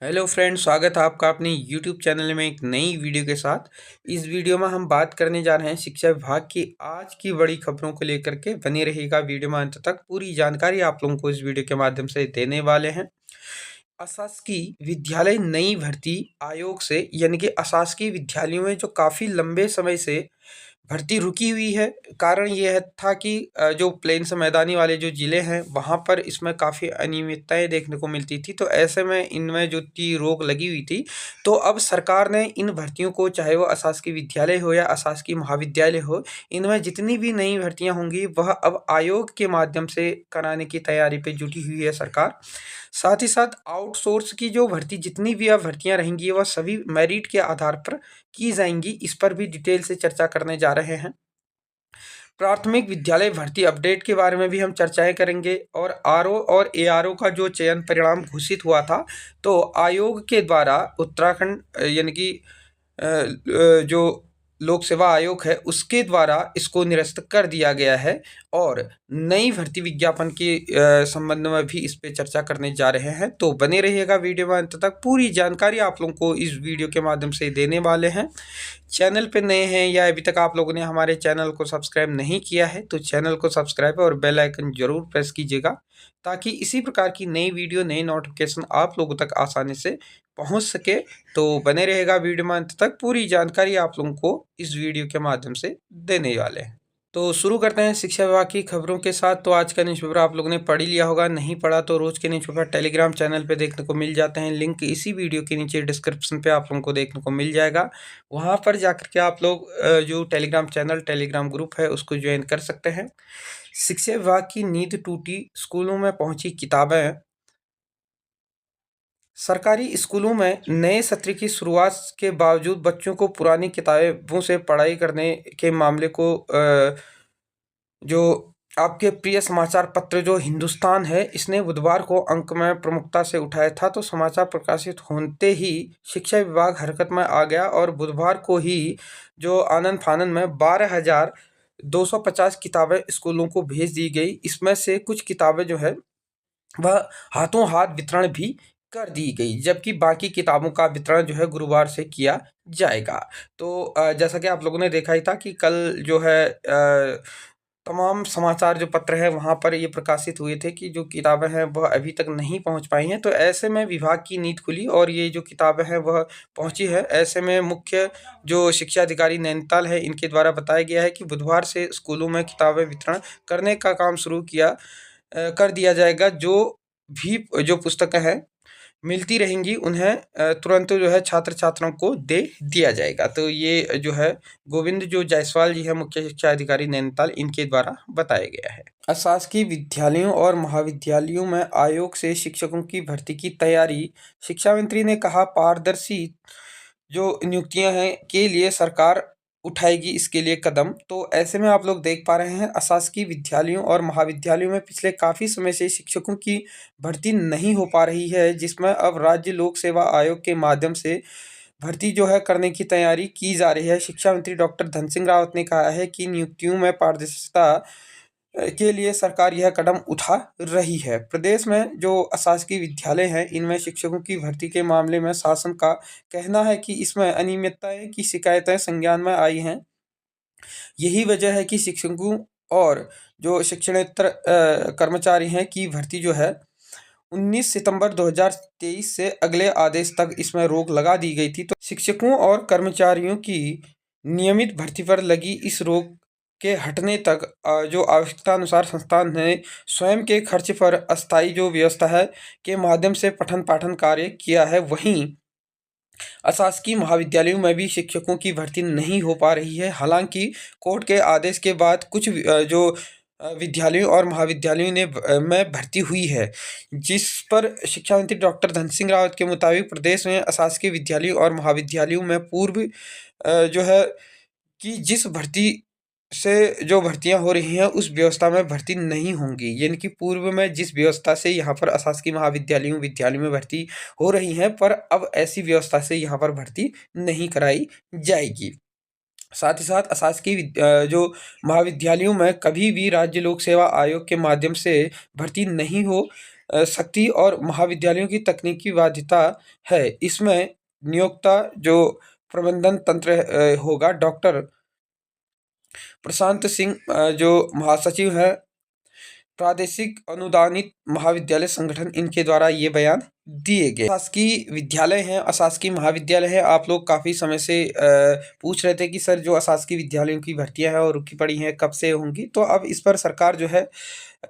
Hello friend, स्वागत है आपका अपने यूट्यूब चैनल में एक नई वीडियो के साथ। इस वीडियो में हम बात करने जा रहे हैं शिक्षा विभाग की आज की बड़ी खबरों को लेकर के। बने रहेगा वीडियो में अंत तक, पूरी जानकारी आप लोगों को इस वीडियो के माध्यम से देने वाले हैं। अशासकीय विद्यालय नई भर्ती आयोग से यानी कि अशासकीय विद्यालयों में जो काफ़ी लंबे समय से भर्ती रुकी हुई है। कारण ये है था कि जो प्लेन से मैदानी वाले जो ज़िले हैं वहाँ पर इसमें काफ़ी अनियमितताएँ देखने को मिलती थी, तो ऐसे में इनमें जो थी रोक लगी हुई थी। तो अब सरकार ने इन भर्तियों को, चाहे वो अशासकीय विद्यालय हो या अशासकीय महाविद्यालय हो, इनमें जितनी भी नई भर्तियाँ होंगी वह अब आयोग के माध्यम से कराने की तैयारी पे जुटी हुई है सरकार। साथ ही साथ आउटसोर्स की जो भर्ती जितनी भी अब भर्तियाँ रहेंगी वह सभी मेरिट के आधार पर की जाएंगी। इस पर भी डिटेल से चर्चा करने जा रहे हैं। प्राथमिक विद्यालय भर्ती अपडेट के बारे में भी हम चर्चाएं करेंगे और आरओ और एआरओ का जो चयन परिणाम घोषित हुआ था, तो आयोग के द्वारा उत्तराखंड यानी कि जो लोक सेवा आयोग है उसके द्वारा इसको निरस्त कर दिया गया है। और नई भर्ती विज्ञापन के संबंध में भी इस पे चर्चा करने जा रहे हैं, तो बने रहिएगा वीडियो में अंत तक। पूरी जानकारी आप लोगों को इस वीडियो के माध्यम से देने वाले हैं। चैनल पे नए हैं या अभी तक आप लोगों ने हमारे चैनल को सब्सक्राइब नहीं किया है तो चैनल को सब्सक्राइब और बेल आइकन जरूर प्रेस कीजिएगा, ताकि इसी प्रकार की नई वीडियो, नई नोटिफिकेशन आप लोगों तक आसानी से पहुंच सके। तो बने रहेगा वीडियो में अंत तक, पूरी जानकारी आप लोगों को इस वीडियो के माध्यम से देने वाले हैं। तो शुरू करते हैं शिक्षा विभाग की खबरों के साथ। तो आज का न्यूज़पेपर आप लोगों ने पढ़ ही लिया होगा, नहीं पढ़ा तो रोज़ के न्यूज़पेपर टेलीग्राम चैनल पे देखने को मिल जाते हैं। लिंक इसी वीडियो के नीचे डिस्क्रिप्शन पे आप लोगों को देखने को मिल जाएगा। वहाँ पर जाकर के आप लोग जो टेलीग्राम चैनल, टेलीग्राम ग्रुप है उसको ज्वाइन कर सकते हैं। शिक्षा विभाग की नींद टूटी, स्कूलों में पहुंची किताबें। सरकारी स्कूलों में नए सत्र की शुरुआत के बावजूद बच्चों को पुरानी किताबों से पढ़ाई करने के मामले को जो आपके प्रिय समाचार पत्र जो हिंदुस्तान है, इसने बुधवार को अंक में प्रमुखता से उठाया था। तो समाचार प्रकाशित होते ही शिक्षा विभाग हरकत में आ गया और बुधवार को ही जो आनन फानन में 12,250 किताबें स्कूलों को भेज दी गई। इसमें से कुछ किताबें जो है वह हाथों हाथ वितरण भी कर दी गई, जबकि बाकी किताबों का वितरण जो है गुरुवार से किया जाएगा। तो जैसा कि आप लोगों ने देखा ही था कि कल जो है तमाम समाचार जो पत्र हैं वहाँ पर ये प्रकाशित हुए थे कि जो किताबें हैं वह अभी तक नहीं पहुँच पाई हैं। तो ऐसे में विभाग की नींद खुली और ये जो किताबें हैं वह पहुँची है। ऐसे में मुख्य जो शिक्षा अधिकारी नैनीताल है, इनके द्वारा बताया गया है कि बुधवार से स्कूलों में किताबें वितरण करने का काम शुरू कर दिया जाएगा। जो भी जो पुस्तकें हैं मिलती रहेंगी उन्हें तुरंत जो है छात्र छात्राओं को दे दिया जाएगा। तो ये जो है गोविंद जो जायसवाल जी है, मुख्य शिक्षा अधिकारी नैनीताल, इनके द्वारा बताया गया है। अशासकीय विद्यालयों और महाविद्यालयों में आयोग से शिक्षकों की भर्ती की तैयारी। शिक्षा मंत्री ने कहा, पारदर्शी जो नियुक्तियां हैं के लिए सरकार उठाएगी इसके लिए कदम। तो ऐसे में आप लोग देख पा रहे हैं अशासकीय विद्यालयों और महाविद्यालयों में पिछले काफ़ी समय से शिक्षकों की भर्ती नहीं हो पा रही है, जिसमें अब राज्य लोक सेवा आयोग के माध्यम से भर्ती जो है करने की तैयारी की जा रही है। शिक्षा मंत्री डॉक्टर धन सिंह रावत ने कहा है कि नियुक्तियों में पारदर्शिता के लिए सरकार यह कदम उठा रही है। प्रदेश में जो अशासकीय विद्यालय हैं इनमें शिक्षकों की भर्ती के मामले में शासन का कहना है कि इसमें अनियमितताएं की शिकायतें संज्ञान में आई हैं। यही वजह है कि शिक्षकों और जो शिक्षणेतर कर्मचारी हैं की भर्ती जो है 19 सितंबर 2023 से अगले आदेश तक इसमें रोक लगा दी गई थी। तो शिक्षकों और कर्मचारियों की नियमित भर्ती पर लगी इस रोक के हटने तक जो आवश्यकता अनुसार संस्थान ने स्वयं के खर्च पर अस्थायी जो व्यवस्था है के माध्यम से पठन पाठन कार्य किया है। वहीं अशासकीय महाविद्यालयों में भी शिक्षकों की भर्ती नहीं हो पा रही है। हालांकि कोर्ट के आदेश के बाद कुछ जो विद्यालयों और महाविद्यालयों में भर्ती हुई है, जिस पर शिक्षा मंत्री डॉक्टर धन सिंह रावत के मुताबिक प्रदेश में अशासकीय विद्यालयों और महाविद्यालयों में पूर्व जो है कि जिस भर्ती से जो भर्तियां हो रही हैं उस व्यवस्था में भर्ती नहीं होंगी। यानी कि पूर्व में जिस व्यवस्था से यहाँ पर अशासकीय महाविद्यालयों विद्यालयों में भर्ती हो रही हैं, पर अब ऐसी व्यवस्था से यहाँ पर भर्ती नहीं कराई जाएगी। साथ ही साथ अशासकीय जो महाविद्यालयों में कभी भी राज्य लोक सेवा आयोग के माध्यम से भर्ती नहीं हो शक्ति और महाविद्यालयों की तकनीकी बाध्यता है। इसमें नियोक्ता जो प्रबंधन तंत्र होगा, डॉक्टर प्रशांत सिंह जो महासचिव हैं प्रादेशिक अनुदानित महाविद्यालय संगठन, इनके द्वारा ये बयान दिए गए। शासकीय विद्यालय हैं, अशासकीय महाविद्यालय है। आप लोग काफ़ी समय से पूछ रहे थे कि सर जो अशासकीय विद्यालयों की भर्तियां हैं और रुकी पड़ी हैं कब से होंगी, तो अब इस पर सरकार जो है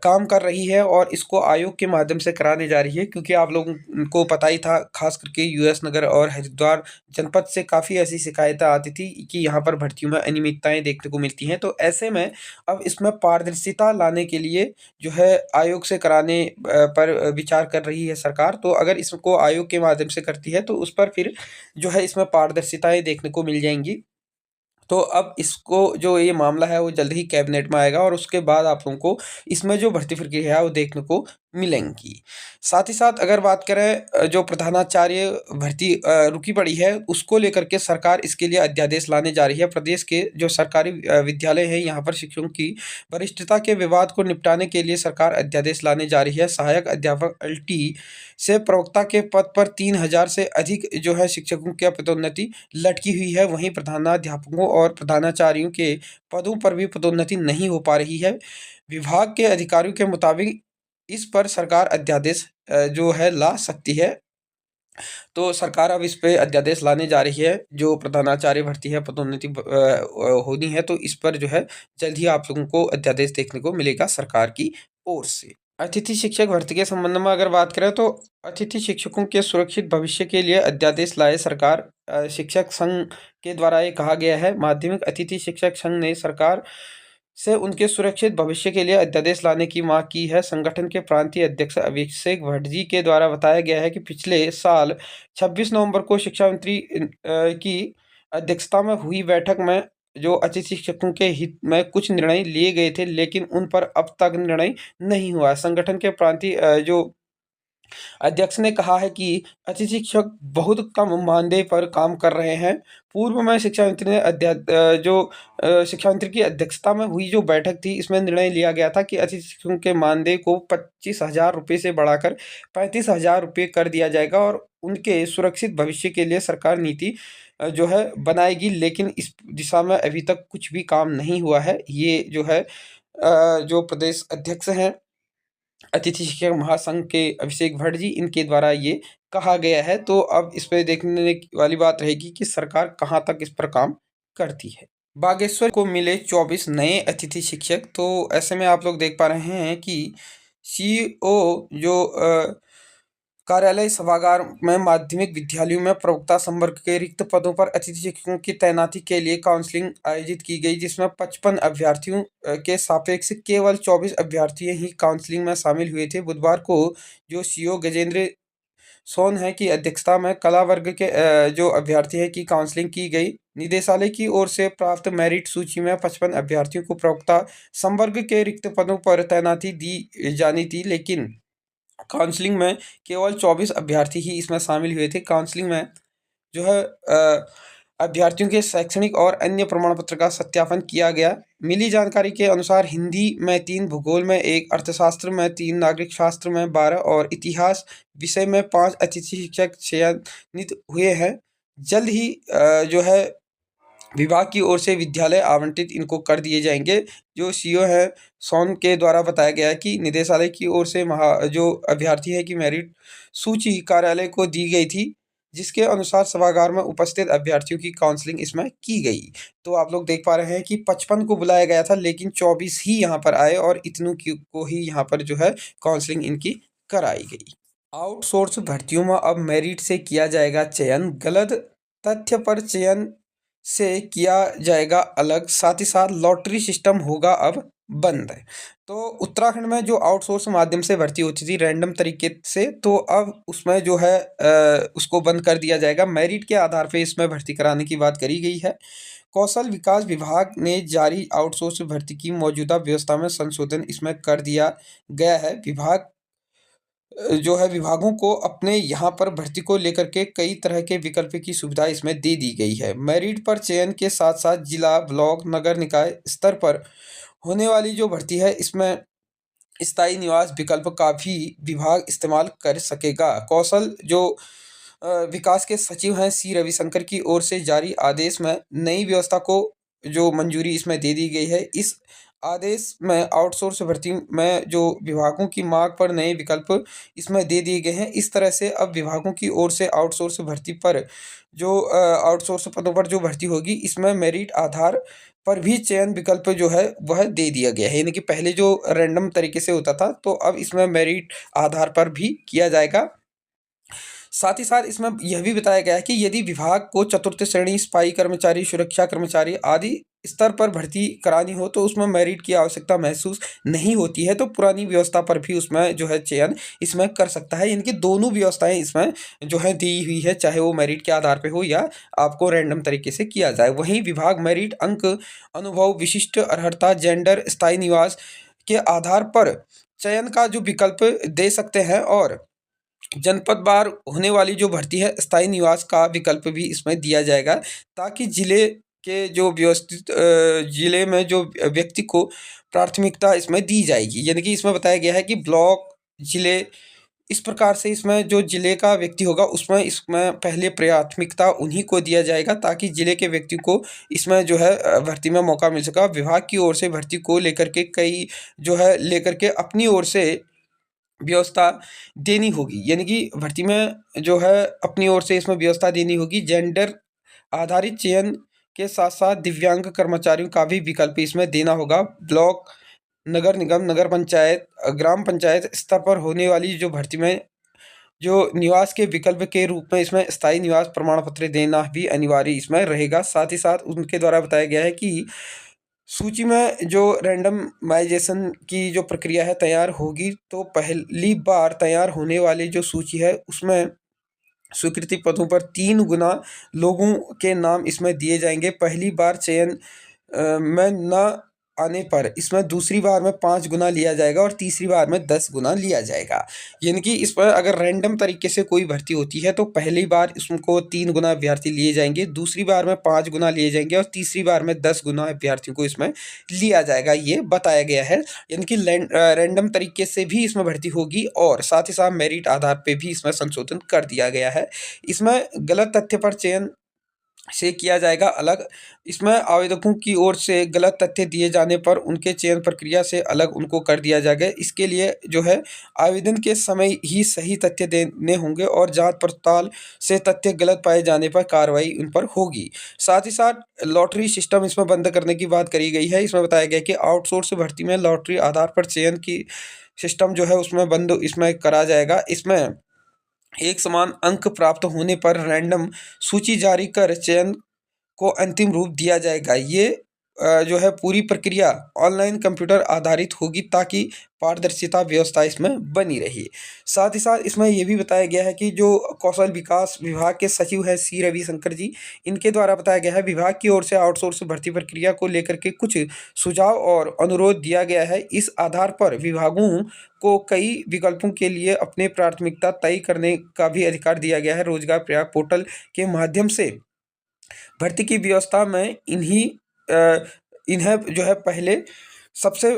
काम कर रही है और इसको आयोग के माध्यम से कराने जा रही है, क्योंकि आप लोगों को पता ही था, खास करके यूएस नगर और हरिद्वार जनपद से काफ़ी ऐसी शिकायतें आती थी कि यहाँ पर भर्तियों में अनियमितताएं देखने को मिलती हैं। तो ऐसे में अब इसमें पारदर्शिता लाने के लिए जो है आयोग से कराने पर विचार कर रही है सरकार। तो अगर इसको आयोग के माध्यम से करती है तो उस पर फिर जो है इसमें पारदर्शिताएं देखने को मिल जाएंगी। तो अब इसको जो ये मामला है वो जल्द ही कैबिनेट में आएगा और उसके बाद आप लोगों को इसमें जो भर्ती प्रक्रिया है वो देखने को मिलेंगी। साथ ही साथ अगर बात करें जो प्रधानाचार्य भर्ती रुकी पड़ी है उसको लेकर के सरकार इसके लिए अध्यादेश लाने जा रही है। प्रदेश के जो सरकारी विद्यालय है यहाँ पर शिक्षकों की वरिष्ठता के विवाद को निपटाने के लिए सरकार अध्यादेश लाने जा रही है। सहायक अध्यापक LT से प्रवक्ता के पद पर 3000 से अधिक जो है शिक्षकों की पदोन्नति लटकी हुई है। वहीं प्रधानाध्यापकों और प्रधानाचार्यों के पदों पर भी पदोन्नति नहीं हो पा रही है। विभाग के अधिकारियों के मुताबिक इस पर सरकार अध्यादेश जो है ला सकती है। तो सरकार अब इस पे अध्यादेश लाने जा रही है। जो प्रधानाचार्य भर्ती है पदोन्नति होनी है, तो इस पर जो है जल्द ही आप लोगों को अध्यादेश देखने को मिलेगा सरकार की ओर से। अतिथि शिक्षक भर्ती के संबंध में अगर बात करें तो अतिथि शिक्षकों के सुरक्षित भविष्य के लिए अध्यादेश लाए सरकार। शिक्षक संघ के द्वारा ये कहा गया है। माध्यमिक अतिथि शिक्षक संघ ने सरकार से उनके सुरक्षित भविष्य के लिए अध्यादेश लाने की मांग की है। संगठन के प्रांतीय अध्यक्ष अभिषेक भट्टजी के द्वारा बताया गया है कि पिछले साल 26 नवंबर को शिक्षा मंत्री की अध्यक्षता में हुई बैठक में जो अतिथि शिक्षकों के हित में कुछ निर्णय लिए गए थे, लेकिन उन पर अब तक निर्णय नहीं हुआ है। संगठन के प्रांतीय जो अध्यक्ष ने कहा है कि अतिथि शिक्षक बहुत कम मानदेय पर काम कर रहे हैं। पूर्व में शिक्षा मंत्री ने शिक्षा मंत्री की अध्यक्षता में हुई जो बैठक थी, इसमें निर्णय लिया गया था कि अतिथि शिक्षकों के मानदेय को 25,000 रुपये से बढ़ाकर 35,000 रुपये कर दिया जाएगा और उनके सुरक्षित भविष्य के लिए सरकार नीति जो है बनाएगी। लेकिन इस दिशा में अभी तक कुछ भी काम नहीं हुआ है। ये जो है जो प्रदेश अध्यक्ष हैं अतिथि शिक्षक महासंघ के अभिषेक भट्ट जी, इनके द्वारा ये कहा गया है। तो अब इस पे देखने वाली बात रहेगी कि सरकार कहाँ तक इस पर काम करती है। बागेश्वर को मिले 24 नए अतिथि शिक्षक। तो ऐसे में आप लोग देख पा रहे हैं कि CEO जो कार्यालय सभागार में माध्यमिक विद्यालयों में प्रवक्ता संवर्ग के रिक्त पदों पर अतिथि शिक्षकों की तैनाती के लिए काउंसलिंग आयोजित की गई, जिसमें 55 अभ्यर्थियों के सापेक्ष केवल 24 अभ्यर्थी ही काउंसलिंग में शामिल हुए थे। बुधवार को जो CEO गजेंद्र सोन है की अध्यक्षता में कला वर्ग के जो अभ्यर्थी है की काउंसलिंग की गई। निदेशालय की ओर से प्राप्त मेरिट सूची में 55 अभ्यर्थियों को प्रवक्ता संवर्ग के रिक्त पदों पर तैनाती दी जानी थी, लेकिन काउंसलिंग में केवल 24 अभ्यर्थी ही इसमें शामिल हुए थे। काउंसलिंग में जो है अभ्यर्थियों के शैक्षणिक और अन्य प्रमाण पत्र का सत्यापन किया गया। मिली जानकारी के अनुसार हिंदी में 3, भूगोल में 1, अर्थशास्त्र में 3, नागरिक शास्त्र में 12 और इतिहास विषय में 5 अतिथि शिक्षक चयनित हुए हैं। जल्द ही जो है विभाग की ओर से विद्यालय आवंटित इनको कर दिए जाएंगे। जो CEO है सोन के द्वारा बताया गया है कि निदेशालय की ओर से जो अभ्यर्थी है की मेरिट सूची कार्यालय को दी गई थी, जिसके अनुसार सभागार में उपस्थित अभ्यर्थियों की काउंसलिंग इसमें की गई। तो आप लोग देख पा रहे हैं कि 55 को बुलाया गया था, लेकिन 24 ही यहाँ पर आए और इतनों को ही यहाँ पर जो है काउंसलिंग इनकी कराई गई। आउटसोर्स भर्तियों में अब मेरिट से किया जाएगा चयन, गलत तथ्य पर चयन से किया जाएगा अलग। साथ ही साथ लॉटरी सिस्टम होगा अब बंद। तो उत्तराखंड में जो आउटसोर्स माध्यम से भर्ती होती थी रैंडम तरीके से, तो अब उसमें जो है उसको बंद कर दिया जाएगा। मेरिट के आधार पे इसमें भर्ती कराने की बात करी गई है। कौशल विकास विभाग ने जारी आउटसोर्स भर्ती की मौजूदा व्यवस्था में संशोधन इसमें कर दिया गया है। विभागों को अपने यहाँ पर भर्ती को लेकर के कई तरह के विकल्प की सुविधा इसमें दे दी गई है। मेरिट पर चयन के साथ साथ जिला, ब्लॉक, नगर निकाय स्तर पर होने वाली जो भर्ती है इसमें स्थायी निवास विकल्प का भी विभाग इस्तेमाल कर सकेगा। कौशल जो विकास के सचिव हैं सी रविशंकर की ओर से जारी आदेश में नई व्यवस्था को जो मंजूरी इसमें दे दी गई है। इस आदेश में आउटसोर्स भर्ती में जो विभागों की मांग पर नए विकल्प इसमें दे दिए गए हैं। इस तरह से अब विभागों की ओर से आउटसोर्स भर्ती पर जो आउटसोर्स पदों पर जो भर्ती होगी, इसमें मेरिट आधार पर भी चयन विकल्प जो है वह दे दिया गया है। यानी कि पहले जो रैंडम तरीके से होता था, तो अब इसमें मेरिट आधार पर भी किया जाएगा। साथ ही साथ इसमें यह भी बताया गया है कि यदि विभाग को चतुर्थ श्रेणी सिपाही कर्मचारी, सुरक्षा कर्मचारी आदि स्तर पर भर्ती करानी हो, तो उसमें मेरिट की आवश्यकता महसूस नहीं होती है, तो पुरानी व्यवस्था पर भी उसमें जो है चयन इसमें कर सकता है। इनकी दोनों व्यवस्थाएं इसमें जो है दी हुई है, चाहे वो मेरिट के आधार पे हो या आपको रैंडम तरीके से किया जाए। वहीं विभाग मेरिट, अंक, अनुभव, विशिष्ट अर्हता, जेंडर, स्थायी निवास के आधार पर चयन का जो विकल्प दे सकते हैं, और जनपदवार होने वाली जो भर्ती है, स्थायी निवास का विकल्प भी इसमें दिया जाएगा, ताकि जिले के जो व्यवस्थित जिले में जो व्यक्ति को प्राथमिकता इसमें दी जाएगी। यानी कि इसमें बताया गया है कि ब्लॉक, जिले, इस प्रकार से इसमें जो जिले का व्यक्ति होगा उसमें इसमें पहले प्राथमिकता उन्हीं को दिया जाएगा, ताकि जिले के व्यक्ति को इसमें जो है भर्ती में मौका मिल सका। विभाग की ओर से भर्ती को लेकर के कई जो है लेकर के अपनी ओर से व्यवस्था देनी होगी। यानी कि भर्ती में जो है अपनी ओर से इसमें व्यवस्था देनी होगी। जेंडर आधारित चयन के साथ साथ दिव्यांग कर्मचारियों का भी विकल्प इसमें देना होगा। ब्लॉक, नगर निगम, नगर पंचायत, ग्राम पंचायत स्तर पर होने वाली जो भर्ती में जो निवास के विकल्प के रूप में इसमें स्थायी निवास प्रमाण पत्र देना भी अनिवार्य इसमें रहेगा। साथ ही साथ उनके द्वारा बताया गया है कि सूची में जो रैंडमाइजेशन की जो प्रक्रिया है तैयार होगी, तो पहली बार तैयार होने वाली जो सूची है उसमें स्वीकृति पदों पर 3 गुना लोगों के नाम इसमें दिए जाएंगे। पहली बार चयन में न आने पर इसमें दूसरी बार में 5 गुना लिया जाएगा और तीसरी बार में 10 गुना लिया जाएगा। यानी कि इस पर अगर रैंडम तरीके से कोई भर्ती होती है, तो पहली बार इसको 3 गुना अभ्यर्थी लिए जाएंगे, दूसरी बार में 5 गुना लिए जाएंगे और तीसरी बार में 10 गुना अभ्यर्थियों को इसमें लिया जाएगा, ये बताया गया है। यानी कि रैंडम तरीके से भी इसमें भर्ती होगी और साथ ही साथ मेरिट आधार पे भी इसमें संशोधन कर दिया गया है। इसमें गलत तथ्य पर चयन से किया जाएगा अलग। इसमें आवेदकों की ओर से गलत तथ्य दिए जाने पर उनके चयन प्रक्रिया से अलग उनको कर दिया जाएगा। इसके लिए जो है आवेदन के समय ही सही तथ्य देने होंगे और जांच पड़ताल से तथ्य गलत पाए जाने पर कार्रवाई उन पर होगी। साथ ही साथ लॉटरी सिस्टम इसमें बंद करने की बात करी गई है। इसमें बताया गया कि आउटसोर्स भर्ती में लॉटरी आधार पर चयन की सिस्टम जो है उसमें बंद इसमें करा जाएगा। इसमें एक समान अंक प्राप्त होने पर रैंडम सूची जारी कर चयन को अंतिम रूप दिया जाएगा। ये जो है पूरी प्रक्रिया ऑनलाइन कंप्यूटर आधारित होगी, ताकि पारदर्शिता व्यवस्था इसमें बनी रही। साथ ही साथ इसमें ये भी बताया गया है कि जो कौशल विकास विभाग के सचिव हैं सी रविशंकर जी, इनके द्वारा बताया गया है विभाग की ओर से आउटसोर्स भर्ती प्रक्रिया को लेकर के कुछ सुझाव और अनुरोध दिया गया है। इस आधार पर विभागों को कई विकल्पों के लिए अपने प्राथमिकता तय करने का भी अधिकार दिया गया है। रोजगार प्रयाग पोर्टल के माध्यम से भर्ती की व्यवस्था में इन्हें जो है पहले सबसे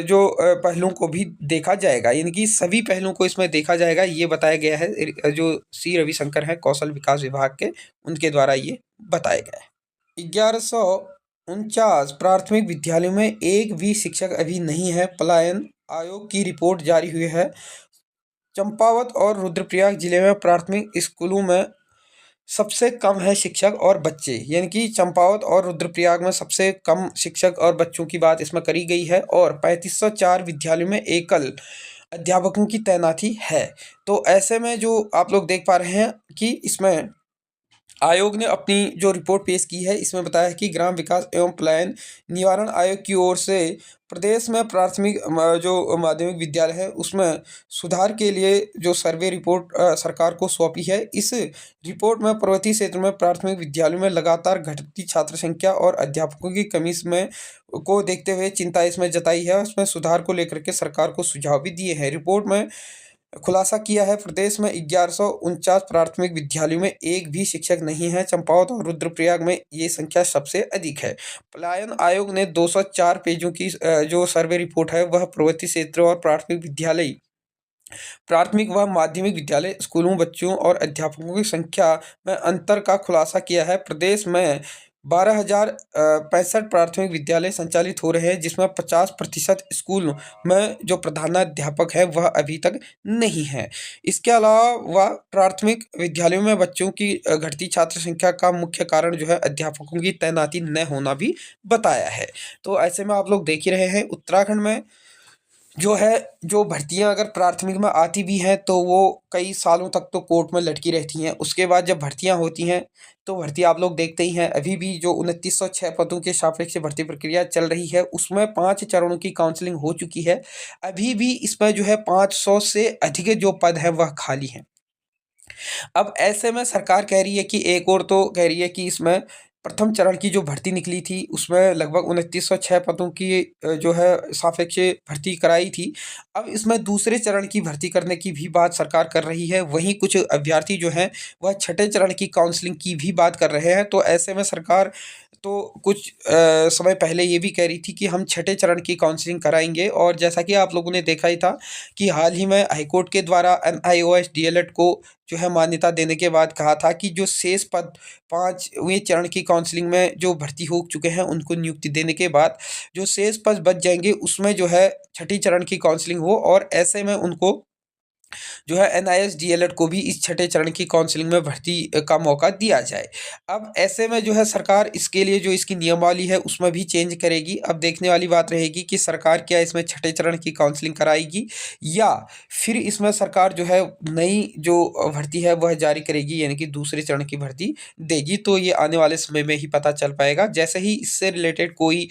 जो पहलुओं को भी देखा जाएगा, यानी कि सभी पहलुओं को इसमें देखा जाएगा, ये बताया गया है। जो सी रविशंकर हैं कौशल विकास विभाग के, उनके द्वारा ये बताया गया है। 1149 प्राथमिक विद्यालयों में एक भी शिक्षक अभी नहीं है। पलायन आयोग की रिपोर्ट जारी हुई है। चंपावत और रुद्रप्रयाग जिले में प्राथमिक स्कूलों में सबसे कम है शिक्षक और बच्चे। यानी कि चंपावत और रुद्रप्रयाग में सबसे कम शिक्षक और बच्चों की बात इसमें करी गई है और 3504 विद्यालयों में एकल अध्यापकों की तैनाती है। तो ऐसे में जो आप लोग देख पा रहे हैं कि इसमें आयोग ने अपनी जो रिपोर्ट पेश की है, इसमें बताया है कि ग्राम विकास एवं पलायन निवारण आयोग की ओर से प्रदेश में प्राथमिक जो माध्यमिक विद्यालय है उसमें सुधार के लिए जो सर्वे रिपोर्ट सरकार को सौंपी है। इस रिपोर्ट में पर्वतीय क्षेत्र में प्राथमिक विद्यालयों में लगातार घटती छात्र संख्या और अध्यापकों की कमी इसमें को देखते हुए चिंता इसमें जताई है। उसमें सुधार को लेकर के सरकार को सुझाव भी दिए हैं। रिपोर्ट में खुलासा किया है। प्रदेश में 1149 प्राथमिक विद्यालयों में एक भी शिक्षक नहीं है। चंपावत और रुद्रप्रयाग में ये संख्या सबसे अधिक है। पलायन आयोग ने 204 पेजों की जो सर्वे रिपोर्ट है वह प्रवृत्ति क्षेत्र और प्राथमिक व माध्यमिक विद्यालय स्कूलों, बच्चों और अध्यापकों की संख्या में अंतर का खुलासा किया है। प्रदेश में 12,065 प्राथमिक विद्यालय संचालित हो रहे हैं, जिसमें 50% स्कूल में जो प्रधानाध्यापक है वह अभी तक नहीं है। इसके अलावा प्राथमिक विद्यालयों में बच्चों की घटती छात्र संख्या का मुख्य कारण जो है अध्यापकों की तैनाती न होना भी बताया है। तो ऐसे में आप लोग देख ही रहे हैं, उत्तराखंड में जो है जो भर्तियां अगर प्राथमिक में आती भी हैं तो वो कई सालों तक तो कोर्ट में लटकी रहती हैं। उसके बाद जब भर्तियां होती हैं तो भर्ती आप लोग देखते ही हैं, अभी भी जो 2906 पदों के सापेक्ष भर्ती प्रक्रिया चल रही है उसमें 5 चरणों की काउंसलिंग हो चुकी है। अभी भी इसमें जो है 500 से अधिक जो पद है वह खाली हैं। अब ऐसे में सरकार कह रही है कि एक और तो कह रही है कि इसमें प्रथम चरण की जो भर्ती निकली थी उसमें लगभग 2906 पदों की जो है सापेक्ष भर्ती कराई थी। अब इसमें दूसरे चरण की भर्ती करने की भी बात सरकार कर रही है। वहीं कुछ अभ्यर्थी जो हैं वह छठे चरण की काउंसलिंग की भी बात कर रहे हैं। तो ऐसे में सरकार तो कुछ समय पहले ये भी कह रही थी कि हम छठे चरण की काउंसलिंग कराएंगे। और जैसा कि आप लोगों ने देखा ही था कि हाल ही में हाईकोर्ट के द्वारा NIOS DLED को जो है मान्यता देने के बाद कहा था कि जो शेष पद 5वें चरण की काउंसलिंग में जो भर्ती हो चुके हैं उनको नियुक्ति देने के बाद जो शेष पद बच जाएंगे उसमें जो है छठी चरण की काउंसलिंग हो, और ऐसे में उनको जो है NIS DLED को भी इस छठे चरण की काउंसलिंग में भर्ती का मौका दिया जाए। अब ऐसे में जो है सरकार इसके लिए जो इसकी नियमावली है उसमें भी चेंज करेगी। अब देखने वाली बात रहेगी कि सरकार क्या इसमें छठे चरण की काउंसलिंग कराएगी या फिर इसमें सरकार जो है नई जो भर्ती है वह जारी करेगी, यानी कि दूसरे चरण की भर्ती देगी। तो ये आने वाले समय में ही पता चल पाएगा। जैसे ही इससे रिलेटेड कोई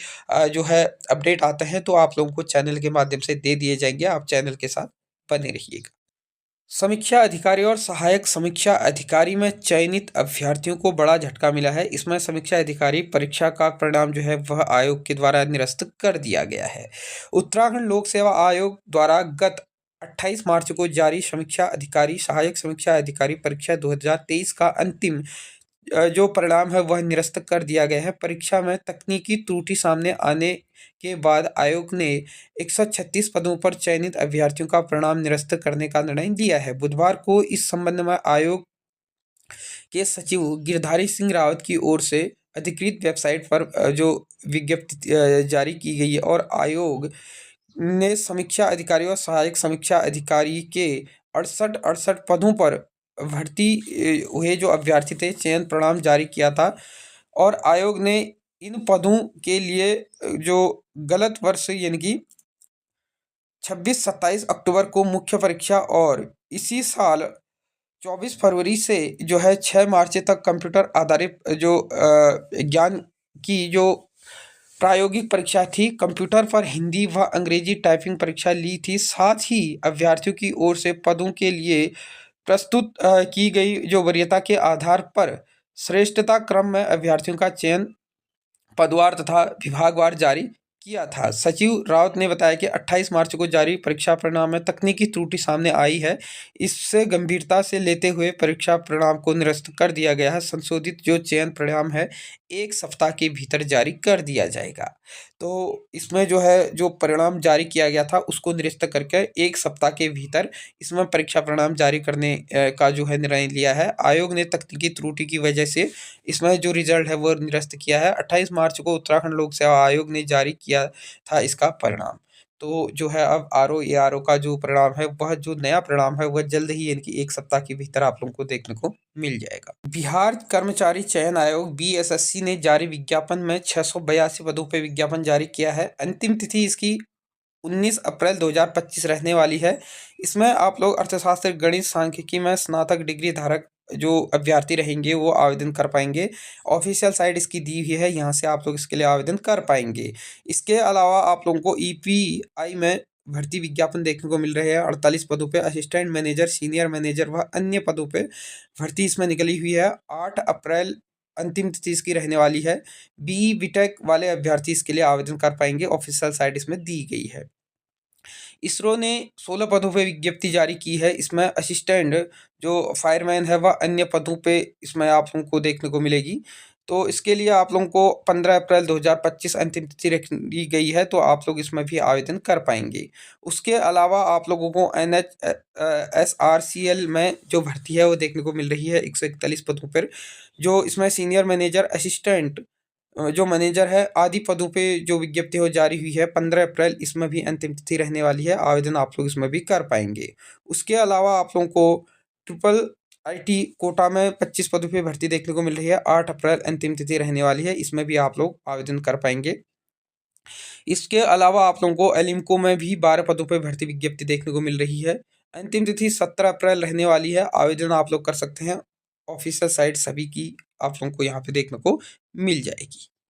जो है अपडेट आते हैं तो आप लोगों को चैनल के माध्यम से दे दिए जाएंगे। आप चैनल के साथ बने रहिएगा। समीक्षा अधिकारी और सहायक समीक्षा अधिकारी में चयनित अभ्यर्थियों को बड़ा झटका मिला है। इसमें समीक्षा अधिकारी परीक्षा का परिणाम जो है वह आयोग के द्वारा निरस्त कर दिया गया है। उत्तराखंड लोक सेवा आयोग द्वारा गत 28 मार्च को जारी समीक्षा अधिकारी सहायक समीक्षा अधिकारी परीक्षा 2023 का अंतिम जो परिणाम है वह निरस्त कर दिया गया है। परीक्षा में तकनीकी त्रुटि सामने आने के बाद आयोग ने 136 पदों पर चयनित अभ्यर्थियों का परिणाम निरस्त करने का निर्णय लिया है। बुधवार को इस संबंध में आयोग के सचिव गिरधारी सिंह रावत की ओर से अधिकृत वेबसाइट पर जो विज्ञप्ति जारी की गई है, और आयोग ने समीक्षा अधिकारी और सहायक समीक्षा अधिकारी के 68 पदों पर भर्ती हुए जो अभ्यर्थी थे चयन परिणाम जारी किया था। और आयोग ने इन पदों के लिए जो गलत वर्ष यानी कि 26-27 अक्टूबर को मुख्य परीक्षा और इसी साल 24 फरवरी से जो है 6 मार्च तक कंप्यूटर आधारित जो ज्ञान की जो प्रायोगिक परीक्षा थी, कंप्यूटर पर हिंदी व अंग्रेजी टाइपिंग परीक्षा ली थी। साथ ही अभ्यर्थियों की ओर से पदों के लिए प्रस्तुत की गई जो वरीयता के आधार पर श्रेष्ठता क्रम में अभ्यर्थियों का चयन पदवार तथा विभागवार जारी किया था। सचिव रावत ने बताया कि 28 मार्च को जारी परीक्षा परिणाम में तकनीकी त्रुटि सामने आई है। इससे गंभीरता से लेते हुए परीक्षा परिणाम को निरस्त कर दिया गया है। संशोधित जो चयन परिणाम है 1 सप्ताह के भीतर जारी कर दिया जाएगा। तो इसमें जो है जो परिणाम जारी किया गया था उसको निरस्त करके 1 सप्ताह के भीतर इसमें परीक्षा परिणाम जारी करने का जो है निर्णय लिया है। आयोग ने तकनीकी त्रुटि की वजह से इसमें जो रिजल्ट है वो निरस्त किया है। 28 मार्च को उत्तराखंड लोक सेवा आयोग ने जारी किया था इसका परिणाम। तो जो है अब ARO का जो परिणाम है वह जो नया परिणाम है वह जल्द ही यानी कि 1 सप्ताह के भीतर आप लोगों को देखने को मिल जाएगा। बिहार कर्मचारी चयन आयोग BSSC ने जारी विज्ञापन में 682 पदों पर विज्ञापन जारी किया है। अंतिम तिथि इसकी 19 अप्रैल 2025 रहने वाली है। इसमें आप लोग अर्थशास्त्र, गणित, सांख्यिकी में स्नातक डिग्री धारक जो अभ्यर्थी रहेंगे वो आवेदन कर पाएंगे। ऑफिशियल साइट इसकी दी हुई है, यहाँ से आप लोग इसके लिए आवेदन कर पाएंगे। इसके अलावा आप लोगों को EPI में भर्ती विज्ञापन देखने को मिल रहे हैं। 48 पदों पे असिस्टेंट मैनेजर, सीनियर मैनेजर व अन्य पदों पे भर्ती इसमें निकली हुई है। 8 अप्रैल अंतिम तिथि इसकी रहने वाली है। BE BTech वाले अभ्यर्थी इसके लिए आवेदन कर पाएंगे। ऑफिशियल साइट इसमें दी गई है। इसरो ने 16 पदों पे विज्ञप्ति जारी की है। इसमें असिस्टेंट जो फायरमैन है वह अन्य पदों पे इसमें आप लोगों को देखने को मिलेगी। तो इसके लिए आप लोगों को 15 अप्रैल 2025 अंतिम तिथि रख दी गई है, तो आप लोग इसमें भी आवेदन कर पाएंगे। उसके अलावा आप लोगों को NHSRCL में जो भर्ती है वो देखने को मिल रही है 141 पदों पर, जो इसमें सीनियर मैनेजर, असिस्टेंट जो मैनेजर है आदि पदों पे जो विज्ञप्ति हो जारी हुई है 15 अप्रैल, इसमें भी अंतिम तिथि रहने वाली है। आवेदन आप लोग इसमें भी कर पाएंगे। उसके अलावा आप लोगों को ट्रिपल IT कोटा में 25 पदों पे भर्ती देखने को मिल रही है। 8 अप्रैल अंतिम तिथि रहने वाली है, इसमें भी आप लोग आवेदन कर पाएंगे। इसके अलावा आप लोगों को एलिम्को में भी 12 पदों पे भर्ती विज्ञप्ति देखने को मिल रही है। अंतिम तिथि 17 अप्रैल रहने वाली है। आवेदन आप लोग कर सकते हैं। ऑफिशियल साइट सभी की आप लोगों को यहाँ पे देखने को मिल जाएगी।